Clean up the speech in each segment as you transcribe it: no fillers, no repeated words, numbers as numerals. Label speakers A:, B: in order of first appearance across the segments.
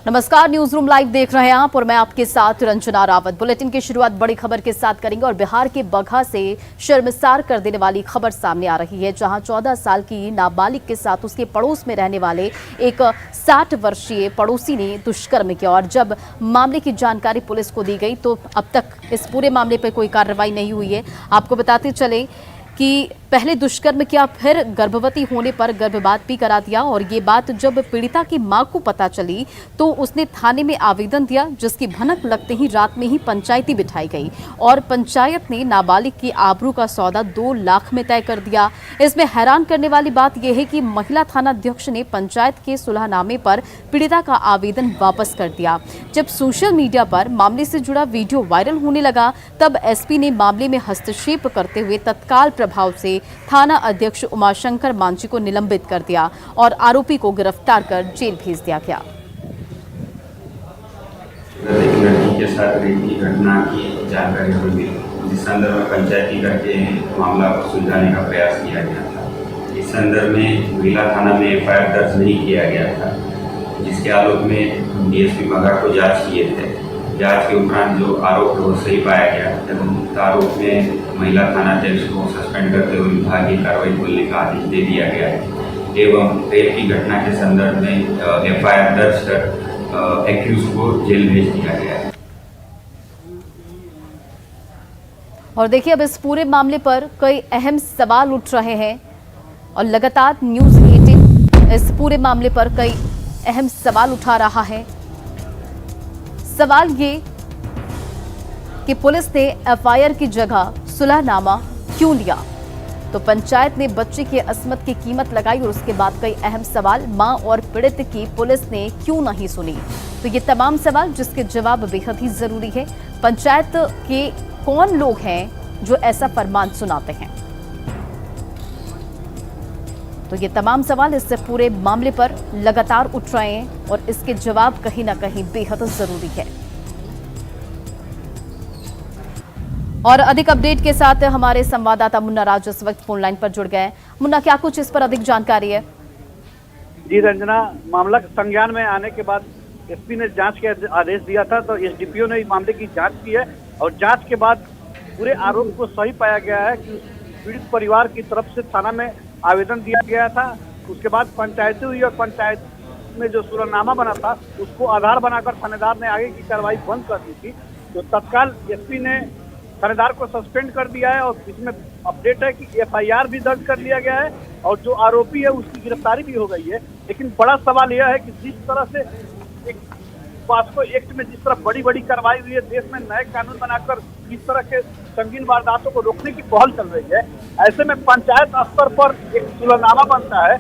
A: नमस्कार, news room live देख रहे हैं आप और मैं आपके साथ रंजना रावत। बुलेटिन की शुरुआत बड़ी खबर के साथ करेंगे और बिहार के बगहा से शर्मसार कर देने वाली खबर सामने आ रही है, जहां 14 साल की नाबालिग के साथ उसके पड़ोस में रहने वाले एक 60 वर्षीय पड़ोसी ने दुष्कर्म किया। और जब मामले की जानकारी पुलिस को दी गई तो अब तक इस पूरे मामले पर कोई कार्रवाई नहीं हुई है। आपको बताते चले कि पहले दुष्कर्म किया, फिर गर्भवती होने पर गर्भपात भी करा दिया। और ये बात जब पीड़िता की मां को पता चली तो उसने थाने में आवेदन दिया, जिसकी भनक लगते ही रात में ही पंचायती बिठाई गई और पंचायत ने नाबालिग की आबरू का सौदा 2 लाख में तय कर दिया। इसमें हैरान करने वाली बात यह है कि महिला थाना अध्यक्ष ने पंचायत के सुलहनामे पर पीड़िता का आवेदन वापस कर दिया। जब सोशल मीडिया पर मामले से जुड़ा वीडियो वायरल होने लगा तब एसपी ने मामले में हस्तक्षेप करते हुए तत्काल प्रभाव से थाना अध्यक्ष उमाशंकर मांझी को निलंबित कर दिया और आरोपी को गिरफ्तार कर जेल भेज दिया गया।
B: एक लड़की के साथ रेप की घटना की जानकारी हुई थी, जिस संदर्भ में पंचायती करके मामला सुलझाने का प्रयास किया गया था। इस संदर्भ में महिला थाना में एफआईआर दर्ज नहीं किया गया था, जिसके आलोक में डीएसपी बगहा को जांच किए थे। जांच के उपरांत जो आरोप है वो सही पाया गया एवं आरोप में महिला थाना अध्यक्ष को सस्पेंड करते हुए विभागीय कार्रवाई खोलने का आदेश दे दिया गया है एवं रेप की घटना के संदर्भ में एफआईआर दर्ज कर एक्यूज को जेल भेज दिया गया है।
A: और देखिए, अब इस पूरे मामले पर कई अहम सवाल उठ रहे हैं और लगातार न्यूज़ 18 इस पूरे मामले पर कई अहम सवाल उठा रहा है। सवाल ये कि पुलिस ने एफआईआर की जगह सुलहनामा क्यों लिया, तो पंचायत ने बच्चे की अस्मत की कीमत लगाई और उसके बाद कई अहम सवाल, मां और पीड़ित की पुलिस ने क्यों नहीं सुनी। तो ये तमाम सवाल जिसके जवाब बेहद ही जरूरी है। पंचायत के कौन लोग हैं जो ऐसा फरमान सुनाते हैं, तो ये तमाम सवाल इस पूरे मामले पर लगातार उठ रहे हैं और इसके जवाब कहीं ना कहीं बेहद जरूरी है। और अधिक अपडेट के साथ हमारे संवाददाता मुन्ना राज इस वक्त फोन लाइन पर जुड़ गए हैं। मुन्ना, क्या कुछ इस पर अधिक जानकारी है?
C: जी रंजना, मामला संज्ञान में आने के बाद एसपी ने जांच के आदेश दिया था, तो एसडीपीओ ने इस मामले की जांच की है और जांच के बाद पूरे आरोप को सही पाया गया है कि पीड़ित परिवार की तरफ से थाना में आवेदन दिया गया था। उसके बाद पंचायती हुई और पंचायत में जो सुलहनामा बना था उसको आधार बनाकर थानेदार ने आगे की कार्रवाई बंद कर दी थी। तो तत्काल एसपी ने थानेदार को सस्पेंड कर दिया है और इसमें अपडेट है कि एफआईआर भी दर्ज कर लिया गया है और जो आरोपी है उसकी गिरफ्तारी भी हो गई है। लेकिन बड़ा सवाल यह है कि जिस तरह से एक पॉस्को एक्ट में जिस तरह बड़ी बड़ी कार्रवाई हुई है, देश में नए कानून बनाकर इस तरह के संगीन वारदातों को रोकने की पहल चल रही है, ऐसे में पंचायत स्तर पर एक सुलहनामा बनता है।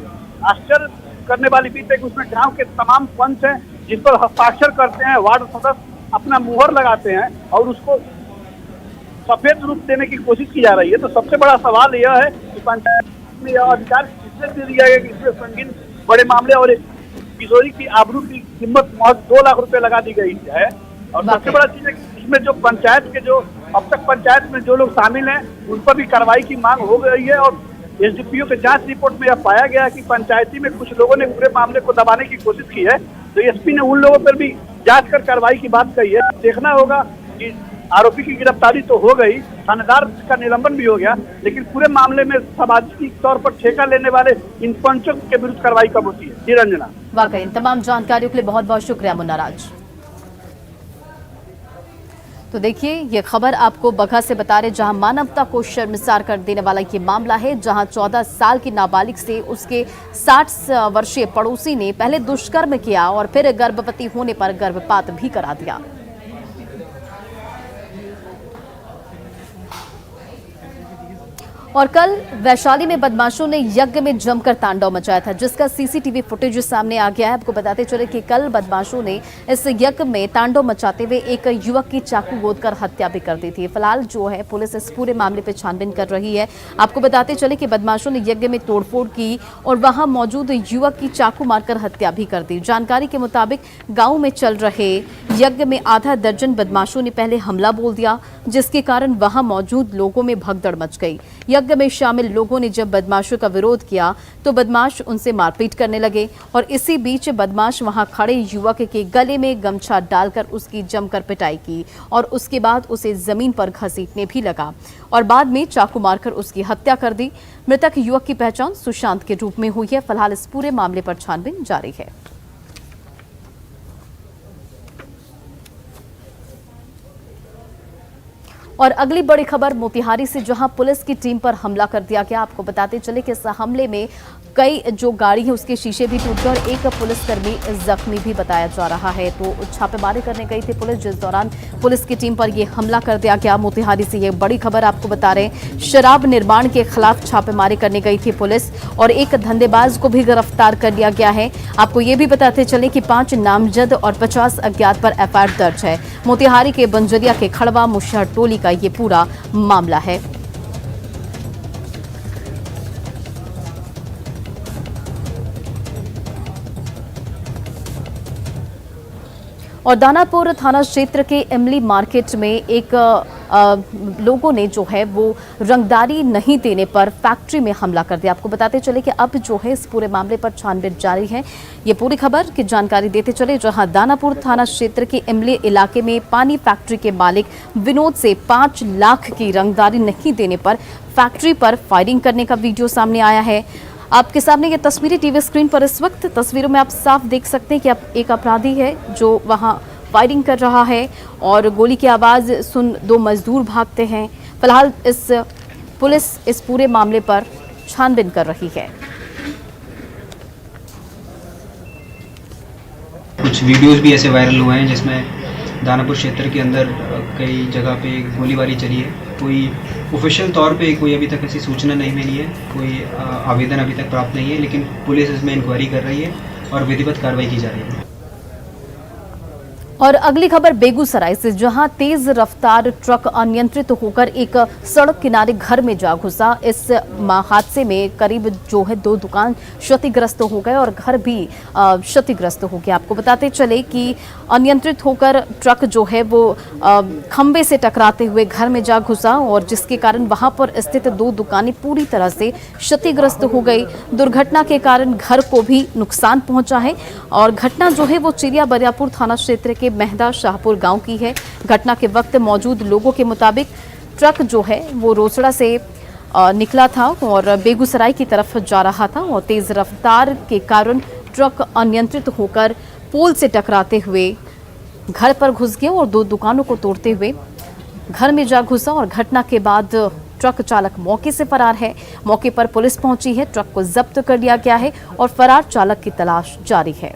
C: आश्चर्य करने वाली बात है कि उसमें गांव के तमाम पंच हैं जिस पर हस्ताक्षर करते हैं, वार्ड सदस्य अपना मुहर लगाते हैं और उसको सफेद रूप देने की कोशिश की जा रही है। तो सबसे बड़ा सवाल यह है कि पंचायत में यह अधिकार किसने दे दिया गया कि इसमें संगीन बड़े मामले और एक किशोरी की आबरू की कीमत महज 2 लाख रुपए लगा दी गई है। और सबसे बड़ा चीज है कि इसमें जो पंचायत के जो अब तक पंचायत में जो लोग शामिल हैं उन पर भी कार्रवाई की मांग हो गई है। और एसडीपीओ के जांच रिपोर्ट में यह पाया गया कि पंचायती में कुछ लोगों ने पूरे मामले को दबाने की कोशिश की है। तो एसपी ने उन लोगों पर भी जांच कर कार्रवाई की बात कही है। देखना होगा कि आरोपी की गिरफ्तारी तो हो गई, थानेदार का निलंबन भी हो गया, लेकिन पूरे मामले में सामाजिक तौर पर ठेका लेने वाले इन पंचों के विरुद्ध कार्रवाई कब होती है? जी रंजना।
A: वाकई तमाम जानकारियों के लिए बहुत बहुत शुक्रिया मुन्ना राज। तो देखिए, ये खबर आपको बगहा से बता रहे, जहां मानवता को शर्मसार कर देने वाला ये मामला है, जहां 14 साल की नाबालिग से उसके 60 वर्षीय पड़ोसी ने पहले दुष्कर्म किया और फिर गर्भवती होने पर गर्भपात भी करा दिया। और कल वैशाली में बदमाशों ने यज्ञ में जमकर तांडव मचाया था, जिसका सीसीटीवी फुटेज सामने आ गया है। आपको बताते चले कि कल बदमाशों ने इस यज्ञ में तांडव मचाते हुए एक युवक की चाकू गोदकर हत्या भी कर दी थी। फिलहाल जो है पुलिस इस पूरे मामले पर छानबीन कर रही है। आपको बताते चले कि बदमाशों ने यज्ञ में तोड़फोड़ की और वहां मौजूद युवक की चाकू मारकर हत्या भी कर दी। जानकारी के मुताबिक गाँव में चल रहे यज्ञ में आधा दर्जन बदमाशों ने पहले हमला बोल दिया, जिसके कारण वहां मौजूद लोगों में भगदड़ मच गई। यज्ञ में शामिल लोगों ने जब बदमाशों का विरोध किया तो बदमाश उनसे मारपीट करने लगे और इसी बीच बदमाश वहां खड़े युवक के गले में गमछा डालकर उसकी जमकर पिटाई की और उसके बाद उसे जमीन पर घसीटने भी लगा और बाद में चाकू मारकर उसकी हत्या कर दी। मृतक युवक की पहचान सुशांत के रूप में हुई है। फिलहाल इस पूरे मामले पर छानबीन जारी है। और अगली बड़ी खबर मोतिहारी से, जहां पुलिस की टीम पर हमला कर दिया गया। आपको बताते चले कि इस हमले में कई जो गाड़ी है उसके शीशे भी टूट गए और एक पुलिसकर्मी जख्मी भी बताया जा रहा है। तो छापेमारी करने गई थी पुलिस, जिस दौरान पुलिस की टीम पर यह हमला कर दिया गया। मोतिहारी से ये बड़ी खबर आपको बता रहे हैं। शराब निर्माण के खिलाफ छापेमारी करने गई थी पुलिस और एक धंधेबाज को भी गिरफ्तार कर लिया गया है। आपको ये भी बताते चले कि 5 नामजद और 50 अज्ञात पर एफआईआर दर्ज है। मोतिहारी के बंजरिया के खड़वा मुशहर टोली का ये पूरा मामला है। और दानापुर थाना क्षेत्र के इमली मार्केट में एक लोगों ने जो है वो रंगदारी नहीं देने पर फैक्ट्री में हमला कर दिया। आपको बताते चले कि अब जो है इस पूरे मामले पर छानबीन जारी है। ये पूरी खबर की जानकारी देते चले, जहां दानापुर थाना क्षेत्र के इमली इलाके में पानी फैक्ट्री के मालिक विनोद से 5 लाख की रंगदारी नहीं देने पर फैक्ट्री पर फायरिंग करने का वीडियो सामने आया है। आपके सामने ये तस्वीरें टीवी स्क्रीन पर इस वक्त तस्वीरों में आप साफ देख सकते हैं कि एक अपराधी है जो वहां फायरिंग कर रहा है और गोली की आवाज सुन 2 मजदूर भागते हैं। फिलहाल पुलिस इस पूरे मामले पर छानबीन कर रही है।
D: कुछ वीडियोस भी ऐसे वायरल हुए हैं जिसमें दानापुर क्षेत्र के अंदर कई जगह पे गोलीबारी चली है। कोई ऑफिशियल तौर पे कोई अभी तक ऐसी सूचना नहीं मिली है, कोई आवेदन अभी तक प्राप्त नहीं है, लेकिन पुलिस इसमें इंक्वायरी कर रही है और विधिवत कार्रवाई की जा रही है।
A: और अगली खबर बेगूसराय से, जहां तेज रफ्तार ट्रक अनियंत्रित होकर एक सड़क किनारे घर में जा घुसा। इस हादसे में करीब जो है 2 दुकान क्षतिग्रस्त हो गए और घर भी क्षतिग्रस्त हो गया। आपको बताते चले कि अनियंत्रित होकर ट्रक जो है वो खंबे से टकराते हुए घर में जा घुसा और जिसके कारण वहां पर स्थित 2 दुकानें पूरी तरह से क्षतिग्रस्त हो गई। दुर्घटना के कारण घर को भी नुकसान पहुंचा है और घटना जो है वो चिरिया बरियापुर थाना क्षेत्र के मेहदा शाहपुर गांव की है। घटना के वक्त मौजूद लोगों के मुताबिक ट्रक जो है वो रोसड़ा से निकला था और बेगूसराय की तरफ जा रहा था और तेज रफ्तार के कारण ट्रक अनियंत्रित होकर पोल से टकराते हुए घर पर घुस गया और 2 दुकानों को तोड़ते हुए घर में जा घुसा और घटना के बाद ट्रक चालक मौके से फरार है। मौके पर पुलिस पहुंची है, ट्रक को जब्त कर लिया गया है और फरार चालक की तलाश जारी है।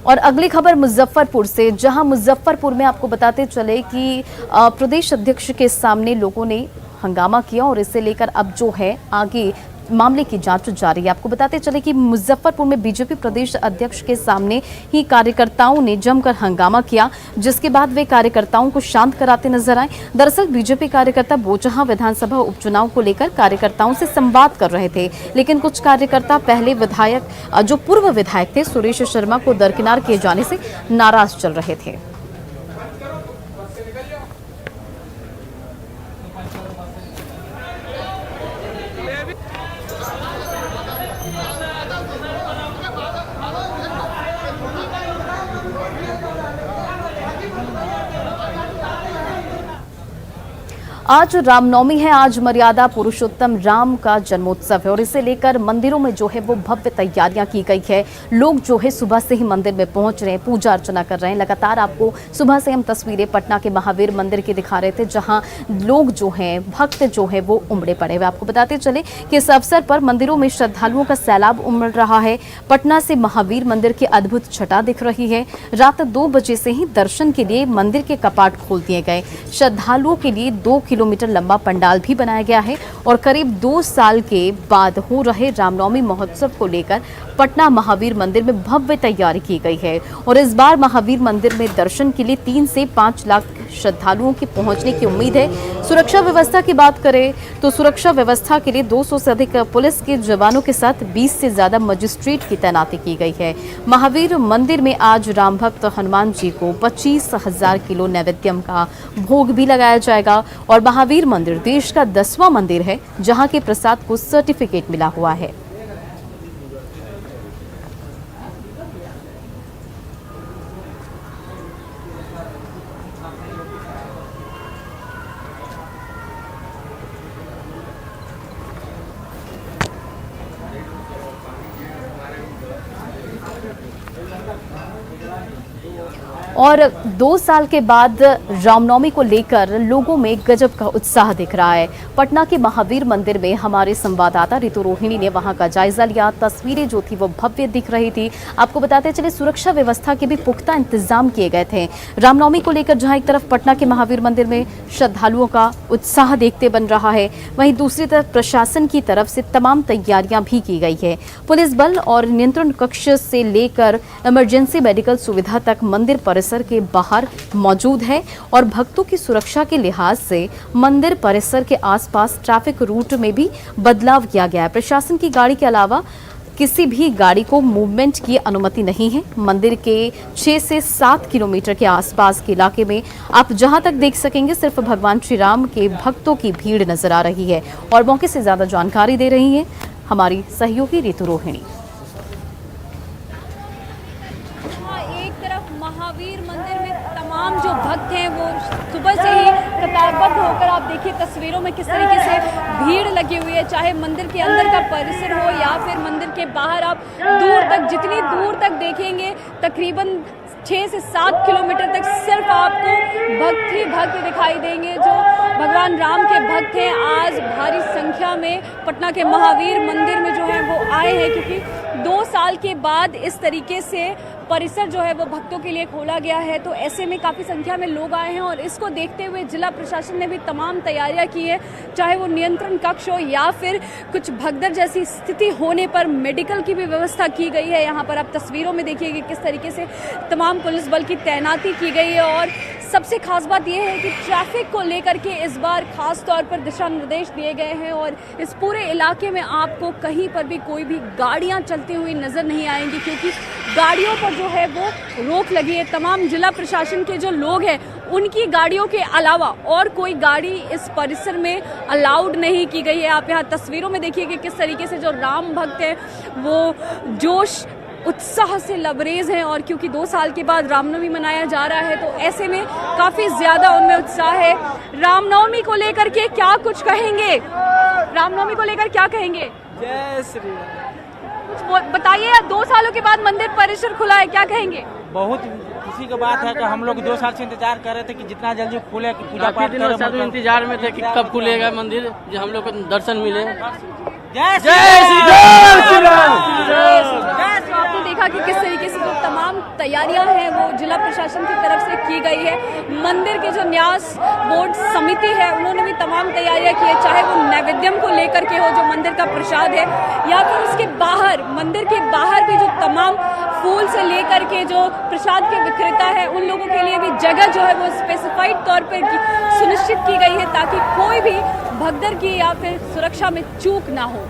A: और अगली खबर मुजफ्फरपुर से, जहां मुजफ्फरपुर में आपको बताते चले कि प्रदेश अध्यक्ष के सामने लोगों ने हंगामा किया और इसे लेकर अब जो है आगे मामले की जांच जारी है। आपको बताते चले कि मुजफ्फरपुर में बीजेपी प्रदेश अध्यक्ष के सामने ही कार्यकर्ताओं ने जमकर हंगामा किया, जिसके बाद वे कार्यकर्ताओं को शांत कराते नजर आए। दरअसल बीजेपी कार्यकर्ता बोचहां विधानसभा उपचुनाव को लेकर कार्यकर्ताओं से संवाद कर रहे थे, लेकिन कुछ कार्यकर्ता पहले विधायक जो पूर्व विधायक थे सुरेश शर्मा को दरकिनार किए जाने से नाराज चल रहे थे। आज रामनवमी है, आज मर्यादा पुरुषोत्तम राम का जन्मोत्सव है और इसे लेकर मंदिरों में जो है वो भव्य तैयारियां की गई है। लोग जो है सुबह से ही मंदिर में पहुंच रहे हैं, पूजा अर्चना कर रहे हैं। लगातार आपको सुबह से हम तस्वीरें पटना के महावीर मंदिर की दिखा रहे थे, जहां लोग जो हैं भक्त जो है वो उमड़े पड़े हुए। आपको बताते चले कि इस अवसर पर मंदिरों में श्रद्धालुओं का सैलाब उमड़ रहा है। पटना से महावीर मंदिर की अद्भुत छटा दिख रही है। रात 2 बजे से ही दर्शन के लिए मंदिर के कपाट खोल दिए गए। श्रद्धालुओं के लिए 2 किलोमीटर लंबा पंडाल भी बनाया गया है और करीब 2 साल के बाद हो रहे रामनवमी महोत्सव को लेकर पटना महावीर मंदिर में भव्य तैयारी की गई है और इस बार महावीर मंदिर में दर्शन के लिए 3 से 5 लाख श्रद्धालुओं के पहुंचने की उम्मीद है। सुरक्षा व्यवस्था की बात करें तो सुरक्षा व्यवस्था के लिए 200 से अधिक पुलिस के जवानों के साथ 20 से ज्यादा मजिस्ट्रेट की तैनाती की गई है। महावीर मंदिर में आज राम भक्त हनुमान जी को 25,000 किलो नैवेद्यम का भोग भी लगाया जाएगा और महावीर मंदिर देश का 10वां मंदिर है जहां के प्रसाद को सर्टिफिकेट मिला हुआ है। और 2 साल के बाद रामनवमी को लेकर लोगों में गजब का उत्साह दिख रहा है। पटना के महावीर मंदिर में हमारे संवाददाता ऋतु रोहिणी ने वहां का जायजा लिया। तस्वीरें जो थी वो भव्य दिख रही थी। आपको बताते चले सुरक्षा व्यवस्था के भी पुख्ता इंतजाम किए गए थे। रामनवमी को लेकर जहां एक तरफ पटना के महावीर मंदिर में श्रद्धालुओं का उत्साह देखते बन रहा है, वहीं दूसरी तरफ प्रशासन की तरफ से तमाम तैयारियां भी की गई है। पुलिस बल और नियंत्रण कक्ष से लेकर इमरजेंसी मेडिकल सुविधा तक मंदिर परिसर के बाहर मौजूद है और भक्तों की सुरक्षा के लिहाज से मंदिर परिसर के आसपास ट्रैफिक रूट में भी बदलाव किया गया है। प्रशासन की गाड़ी के अलावा किसी भी गाड़ी को मूवमेंट की अनुमति नहीं है। मंदिर के 6 से 7 किलोमीटर के आसपास के इलाके में आप जहां तक देख सकेंगे सिर्फ भगवान श्री राम के भक्तों की भीड़ नजर आ रही है। और मौके से ज्यादा जानकारी दे रही है हमारी सहयोगी ऋतु रोहिणी।
E: महावीर मंदिर में तमाम जो भक्त हैं वो सुबह से ही कतारबद्ध होकर आप देखिए तस्वीरों में किस तरीके से भीड़ लगी हुई है। चाहे मंदिर के अंदर का परिसर हो या फिर मंदिर के बाहर, आप दूर तक जितनी दूर तक देखेंगे तकरीबन 6 से 7 किलोमीटर तक सिर्फ आपको भक्त ही भक्त दिखाई देंगे जो भगवान राम के भक्त हैं। आज भारी संख्या में पटना के महावीर मंदिर में जो है वो आए हैं क्योंकि 2 साल के बाद इस तरीके से परिसर जो है वो भक्तों के लिए खोला गया है। तो ऐसे में काफ़ी संख्या में लोग आए हैं और इसको देखते हुए जिला प्रशासन ने भी तमाम तैयारियां की है। चाहे वो नियंत्रण कक्ष हो या फिर कुछ भगदड़ जैसी स्थिति होने पर मेडिकल की भी व्यवस्था की गई है। यहाँ पर आप तस्वीरों में देखिए कि किस तरीके से तमाम पुलिस बल की तैनाती की गई है। और सबसे खास बात यह है कि ट्रैफिक को लेकर के इस बार खास तौर पर दिशा निर्देश दिए गए हैं और इस पूरे इलाके में आपको कहीं पर भी कोई भी गाड़ियां चलती हुई नजर नहीं आएंगी क्योंकि गाड़ियों पर जो है वो रोक लगी है। तमाम जिला प्रशासन के जो लोग हैं उनकी गाड़ियों के अलावा और कोई गाड़ी इस परिसर में अलाउड नहीं की गई है। आप यहाँ तस्वीरों में देखिए कि किस तरीके से जो राम भक्त हैं वो जोश उत्साह से लबरेज हैं और क्योंकि 2 साल के बाद रामनवमी मनाया जा रहा है तो ऐसे में काफी ज्यादा उनमें उत्साह है। रामनवमी को लेकर के क्या कुछ कहेंगे? रामनवमी को लेकर क्या कहेंगे?
F: जय श्री राम।
E: कुछ बताइए, 2 सालों के बाद मंदिर परिसर खुला है, क्या कहेंगे?
F: बहुत खुशी की बात है कि हम लोग 2 साल से इंतजार कर रहे थे कि जितना जल्दी खुले कि पूजा पाठ करें।
G: इंतजार में थे कि कब खुलेगा मंदिर, जो हम लोग को दर्शन मिले।
F: जय श्री राम।
E: तो आपने देखा कि किस तरीके से जो तमाम तैयारियां हैं वो जिला प्रशासन की तरफ से की गई है। मंदिर के जो न्यास बोर्ड समिति है उन्होंने भी तमाम तैयारियां की है, चाहे वो नैवेद्यम को लेकर के हो जो मंदिर का प्रसाद है या फिर उसके बाहर मंदिर के बाहर भी जो तमाम फूल से लेकर के जो प्रसाद के विक्रेता है उन लोगों के लिए भी जगह जो है वो स्पेसिफाइड तौर पर सुनिश्चित की गई है ताकि कोई भी भगदड़ की या फिर सुरक्षा में चूक ना हो,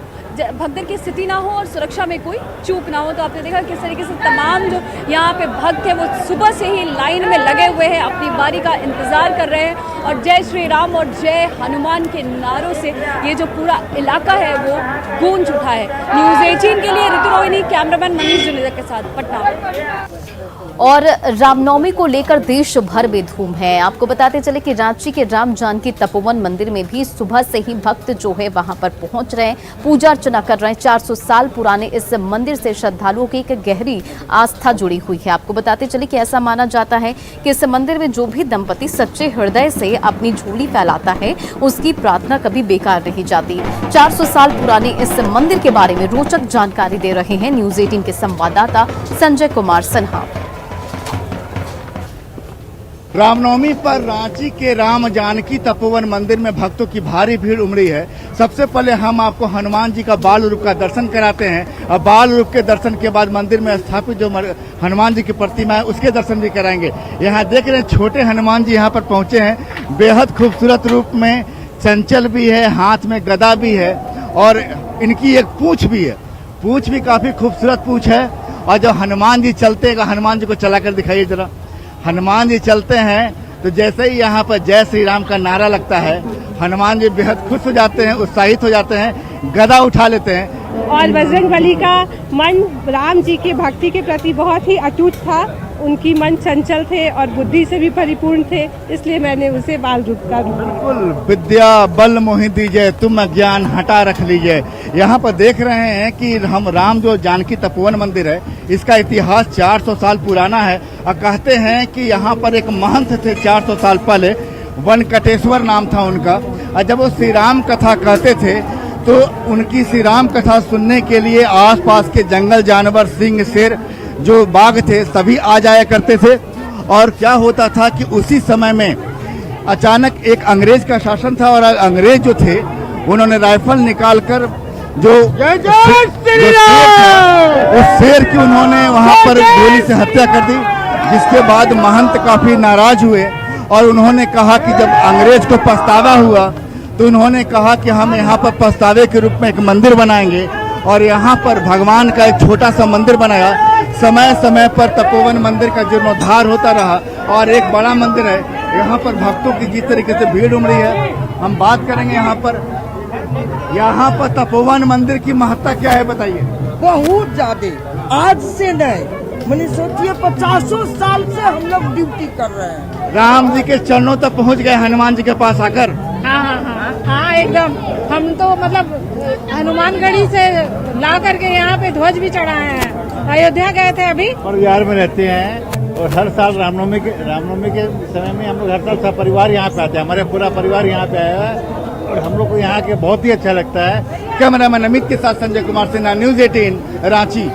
E: भगदड़ की स्थिति ना हो और सुरक्षा में कोई चूक ना हो। तो आपने देखा किस तरीके से तमाम जो यहाँ पे भक्त हैं वो सुबह से ही लाइन में लगे हुए हैं, अपनी बारी का इंतजार कर रहे हैं और जय श्री राम और जय हनुमान के नारों से ये जो पूरा इलाका है वो गूंज उठा है। न्यूज़ 18 के लिए ऋतु रोहिणी, कैमरामैन मनीष जुनेजा के साथ पटना।
A: और रामनवमी को लेकर देश भर में धूम है। आपको बताते चले कि रांची के राम जानकी तपोवन मंदिर में भी सुबह से ही भक्त जो है वहां पर पहुंच रहे हैं, पूजा अर्चना कर रहे हैं। 400 साल पुराने इस मंदिर से श्रद्धालुओं की एक गहरी आस्था जुड़ी हुई है। आपको बताते चले कि ऐसा माना जाता है कि इस मंदिर में जो भी दंपति सच्चे हृदय से अपनी झोली फैलाता है उसकी प्रार्थना कभी बेकार नहीं जाती। 400 साल पुराने इस मंदिर के बारे में रोचक जानकारी दे रहे हैं न्यूज़ 18 के संवाददाता संजय कुमार सिन्हा।
H: रामनवमी पर रांची के राम जानकी तपोवन मंदिर में भक्तों की भारी भीड़ उमड़ी है। सबसे पहले हम आपको हनुमान जी का बाल रूप का दर्शन कराते हैं और बाल रूप के दर्शन के बाद मंदिर में स्थापित जो हनुमान जी की प्रतिमा है उसके दर्शन भी कराएंगे। यहाँ देख रहे हैं छोटे हनुमान जी यहाँ पर पहुँचे हैं, बेहद खूबसूरत रूप में, चंचल भी है, हाथ में गदा भी है और इनकी एक पूँछ भी है। पूँछ भी काफी खूबसूरत पूँछ है। और जब हनुमान जी चलते हैं, हनुमान जी को चला कर दिखाइए जरा। हनुमान जी चलते हैं तो जैसे ही यहाँ पर जय श्री राम का नारा लगता है, हनुमान जी बेहद खुश हो जाते हैं, उत्साहित हो जाते हैं, गदा उठा लेते हैं।
I: और बजरंगबली का मन राम जी की भक्ति के प्रति बहुत ही अटूट था। उनकी मन चंचल थे और बुद्धि से भी परिपूर्ण थे, इसलिए मैंने उसे बाल रूप का रूप।
H: बिल्कुल, विद्या बल मोहि दीजिए, तुम अज्ञान हटा रख लीजिए। यहाँ पर देख रहे हैं कि हम राम जो जानकी तपोवन मंदिर है, इसका इतिहास 400 साल पुराना है और कहते हैं कि यहाँ पर एक महंत थे 400 साल पहले, वनकटेश्वर नाम था उनका। और जब वो श्री राम कथा कहते थे तो उनकी श्री राम कथा सुनने के लिए आसपास के जंगल जानवर, सिंह, शेर, जो बाघ थे सभी आ जाया करते थे। और क्या होता था कि उसी समय में अचानक एक अंग्रेज का शासन था और अंग्रेज जो थे उन्होंने राइफल निकालकर जो उस शेर की उन्होंने वहां पर गोली से हत्या कर दी, जिसके बाद महंत काफी नाराज हुए और उन्होंने कहा कि जब अंग्रेज को पछतावा हुआ तो उन्होंने कहा कि हम यहाँ पर पछतावे के रूप में एक मंदिर बनाएंगे और यहाँ पर भगवान का एक छोटा सा मंदिर बनाया। समय समय पर तपोवन मंदिर का जीर्णोद्धार होता रहा और एक बड़ा मंदिर है। यहाँ पर भक्तों की जिस तरीके से भीड़ उमड़ी है, हम बात करेंगे यहाँ पर तपोवन मंदिर की महत्ता क्या है, बताइए।
J: बहुत ज्यादा, आज से नहीं, मैंने सोचिए 50 साल से हम लोग ड्यूटी कर रहे हैं।
H: राम जी के चरणों तक पहुँच गए हनुमान जी के पास आकर।
I: हाँ, एकदम। हम तो मतलब हनुमानगढ़ी से ला करके यहाँ पे ध्वज भी चढ़ाए हैं। अयोध्या गए थे अभी।
H: परिवार में रहते हैं और हर साल रामनवमी के समय में हम लोग हर साल सब परिवार यहाँ पे आते हैं। हमारे पूरा परिवार यहाँ पे आया है और हम लोग को यहाँ के बहुत ही अच्छा लगता है। कैमरामैन अमित के साथ संजय कुमार सिन्हा, न्यूज़ 18 रांची।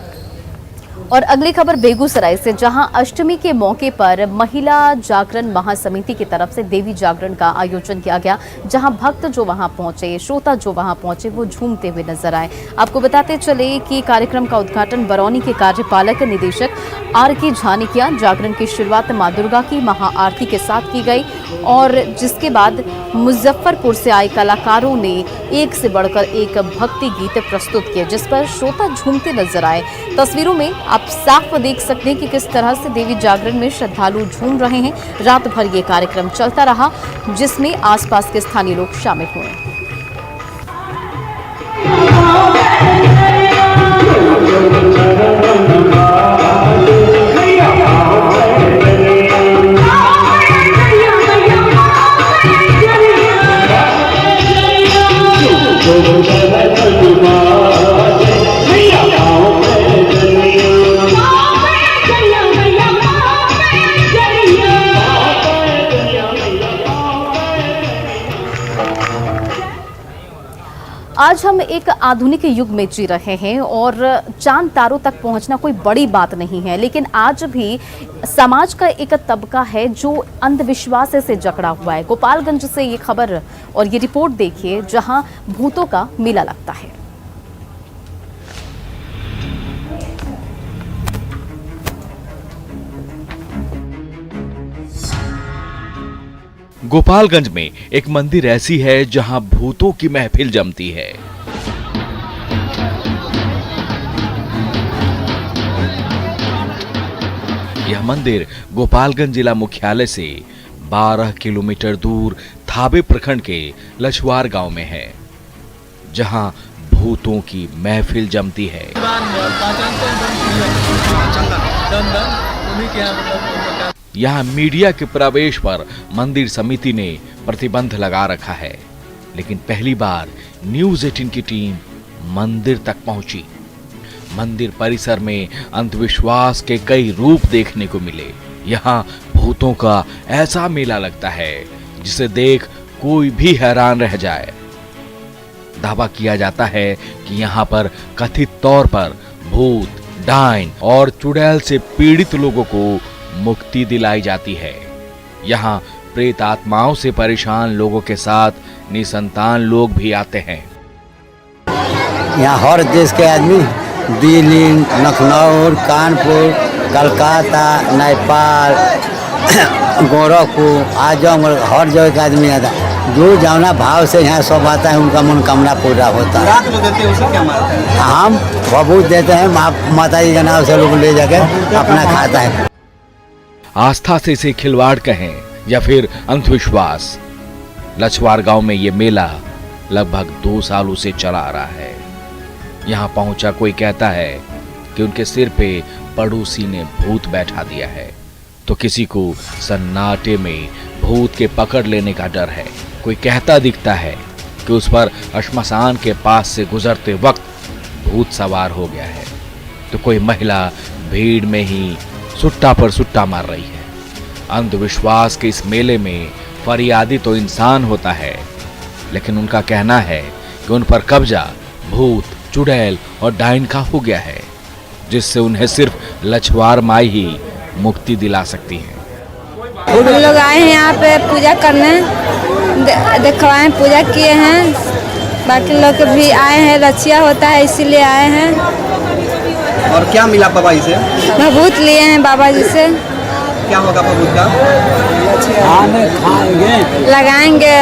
A: और अगली खबर बेगूसराय से, जहां अष्टमी के मौके पर महिला जागरण महासमिति की तरफ से देवी जागरण का आयोजन किया गया, जहां भक्त जो वहां पहुंचे, श्रोता जो वहां पहुंचे, वो झूमते हुए नजर आए। आपको बताते चले कि कार्यक्रम का उद्घाटन बरौनी के कार्यपालक निदेशक R.K. झा ने किया। जागरण की शुरुआत मां दुर्गा की महाआरती के साथ की गई और जिसके बाद मुजफ्फरपुर से आए कलाकारों ने एक से बढ़कर एक भक्ति गीत प्रस्तुत किए, जिस पर श्रोता झूमते नजर आए। तस्वीरों में आप साफ देख सकते हैं कि किस तरह से देवी जागरण में श्रद्धालु झूम रहे हैं। रात भर ये कार्यक्रम चलता रहा, जिसमें आसपास के स्थानीय लोग शामिल हुए। आज हम एक आधुनिक युग में जी रहे हैं और चांद तारों तक पहुंचना कोई बड़ी बात नहीं है, लेकिन आज भी समाज का एक तबका है जो अंधविश्वास से जकड़ा हुआ है। गोपालगंज से ये खबर और ये रिपोर्ट देखिए, जहां भूतों का मेला लगता है।
K: गोपालगंज में एक मंदिर ऐसी है जहां भूतों की महफिल जमती है। यह मंदिर गोपालगंज जिला मुख्यालय से 12 किलोमीटर दूर थाबे प्रखंड के लछवार गांव में है, जहां भूतों की महफिल जमती है। यहाँ मीडिया के प्रवेश पर मंदिर समिति ने प्रतिबंध लगा रखा है, लेकिन पहली बार न्यूज़ 18 की टीम मंदिर तक पहुंची। मंदिर परिसर में अंधविश्वास के कई रूप देखने को मिले। यहाँ भूतों का ऐसा मेला लगता है जिसे देख कोई भी हैरान रह जाए। दावा किया जाता है कि यहाँ पर कथित तौर पर भूत, डायन और चुड़ैल से पीड़ित लोगों को मुक्ति दिलाई जाती है। यहाँ प्रेत आत्माओं से परेशान लोगों के साथ निसंतान लोग भी आते हैं।
L: यहाँ हर देश के आदमी दिल्ली, लखनऊ, कानपुर, कलकत्ता, नेपाल, गोरखपुर, आजमगढ़, हर जगह का आदमी आता है। जो जाना भाव से यहाँ सब आता है, उनका मनोकामना पूरा होता है।
D: रात जो देते हैं उसे क्या मानते हैं?
L: हम भभूत देते हैं, माता जी के नाम से लोग ले जाके अपना खाता है।
K: आस्था से इसे खिलवाड़ कहें या फिर अंधविश्वास, लछवार गांव में ये मेला लगभग 2 सालों से चला आ रहा है। यहाँ पहुंचा कोई कहता है कि उनके सिर पे पड़ोसी ने भूत बैठा दिया है, तो किसी को सन्नाटे में भूत के पकड़ लेने का डर है। कोई कहता दिखता है कि उस पर श्मशान के पास से गुजरते वक्त भूत सवार हो गया है, तो कोई महिला भीड़ में ही सुट्टा पर सुट्टा मार रही है। अंधविश्वास के इस मेले में फरियादी तो इंसान होता है, लेकिन उनका कहना है कि उन पर कब्जा भूत, चुड़ैल और डाइन का हो गया है, जिससे उन्हें सिर्फ लछवार माई ही मुक्ति दिला सकती हैं।
M: हम लोग आए हैं यहाँ पे पूजा करने, दिखवाएं, पूजा किए हैं। बाकी लोग भी आए हैं, रचिया होता है इसीलिए आए हैं।
D: और क्या मिला बाबा जी से?
M: भभूत लिए हैं बाबा जी से।
D: क्या होगा भभूत का?
M: लगाएंगे,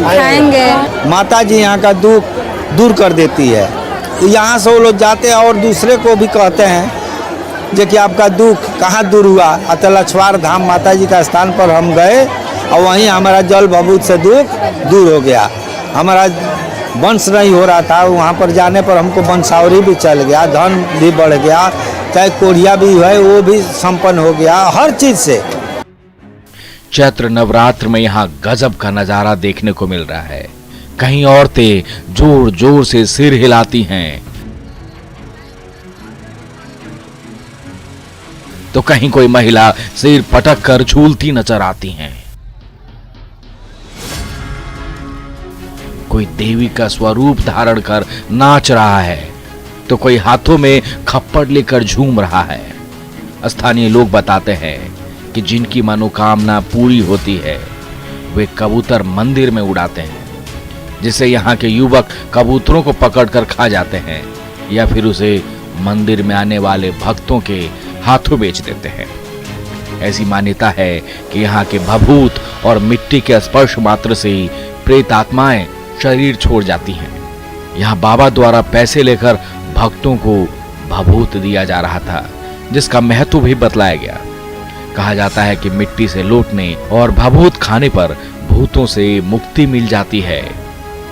M: खाएंगे।
L: माता जी यहाँ का दुख दूर कर देती है। यहाँ से वो लोग जाते हैं और दूसरे को भी कहते हैं जो कि आपका दुख कहाँ दूर हुआ। अतः लछवार धाम माता जी का स्थान पर हम गए और वहीं हमारा जल भभूत से दुख दूर हो गया। हमारा वंश नहीं हो रहा था, वहाँ पर जाने पर हमको वंशावली भी चल गया, धन भी बढ़ गया, चाहे कोढ़िया भी है वो भी संपन्न हो गया, हर चीज से।
K: चैत्र नवरात्र में यहाँ गजब का नजारा देखने को मिल रहा है। कहीं औरतें जोर जोर से सिर हिलाती हैं, तो कहीं कोई महिला सिर पटक कर झूलती नजर आती हैं। कोई देवी का स्वरूप धारण कर नाच रहा है, तो कोई हाथों में खप्पड़ लेकर झूम रहा है। स्थानीय लोग बताते हैं कि जिनकी मनोकामना पूरी होती है वे कबूतर मंदिर में उड़ाते हैं, जिससे यहाँ के युवक कबूतरों को पकड़कर खा जाते हैं या फिर उसे मंदिर में आने वाले भक्तों के हाथों बेच देते हैं। ऐसी मान्यता है कि यहाँ के भभूत और मिट्टी के स्पर्श मात्र से ही प्रेत आत्माएं शरीर छोड़ जाती हैं। यहाँ बाबा द्वारा पैसे लेकर भक्तों को भभूत दिया जा रहा था, जिसका महत्व भी बतलाया गया। कहा जाता है कि मिट्टी से लौटने और भभूत खाने पर भूतों से मुक्ति मिल जाती है।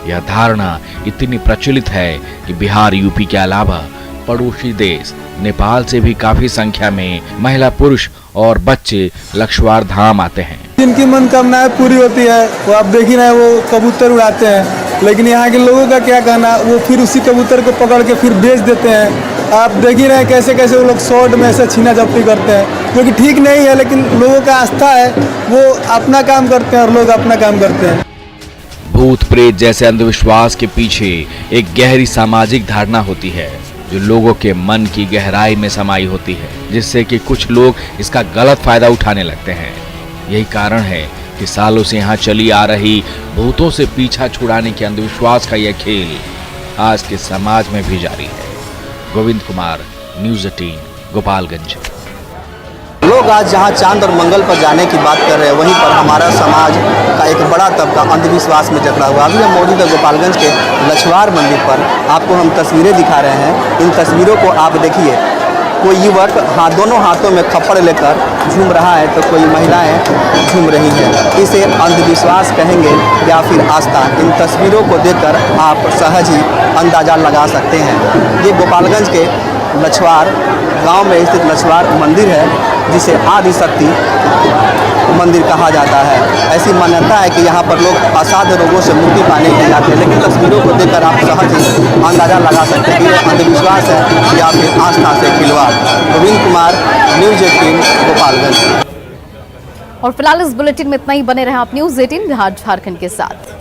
K: यह धारणा इतनी प्रचलित है कि बिहार, यूपी के अलावा पड़ोसी देश नेपाल से भी काफी संख्या में महिला, पुरुष और बच्चे लछवार धाम आते हैं।
N: जिनकी मनोकामनाएं पूरी होती है वो आप देख ही रहे हैं, वो कबूतर उड़ाते हैं। लेकिन यहाँ के लोगों का क्या कहना, वो फिर उसी कबूतर को पकड़ के फिर बेच देते हैं। आप देख ही रहे हैं कैसे कैसे वो लोग शॉर्ट में ऐसे छीना झपटी करते हैं, जो कि ठीक नहीं है। लेकिन लोगों का आस्था है, वो अपना काम करते हैं और लोग अपना काम करते हैं।
K: भूत प्रेत जैसे अंधविश्वास के पीछे एक गहरी सामाजिक धारणा होती है, जो लोगों के मन की गहराई में समाई होती है, जिससे कि कुछ लोग इसका गलत फायदा उठाने लगते हैं। यही कारण है कि सालों से यहाँ चली आ रही भूतों से पीछा छुड़ाने के अंधविश्वास का यह खेल आज के समाज में भी जारी है। गोविंद कुमार, न्यूज़ 18, गोपालगंज।
O: लोग आज जहां चांद और मंगल पर जाने की बात कर रहे हैं, वहीं पर हमारा समाज का एक बड़ा तबका अंधविश्वास में जकड़ा हुआ। अभी हम मौजूद है गोपालगंज के लछवार मंदिर पर। आपको हम तस्वीरें दिखा रहे हैं। इन तस्वीरों को आप देखिए। कोई युवक दोनों हाथों में खप्पड़ लेकर झूम रहा है, तो कोई महिलाएं झूम रही हैं। इसे अंधविश्वास कहेंगे या फिर आस्था, इन तस्वीरों को देखकर आप सहज ही अंदाजा लगा सकते हैं। ये गोपालगंज के लछवार गांव में स्थित लछवार मंदिर है, जिसे आदि शक्ति मंदिर कहा जाता है। ऐसी मान्यता है कि यहाँ पर लोग असाध्य रोगों से मुक्ति पाने के लिए आते हैं। लेकिन तस्वीरों को देखकर आप सहज ही अंदाजा लगा सकते हैं कि यह अंधविश्वास है या फिर आस्था से खिलवाड़। गोविंद कुमार, न्यूज़ 18, गोपालगंज।
A: और फिलहाल इस बुलेटिन में इतना ही। बने रहें आप न्यूज़ 18 बिहार झारखंड के साथ।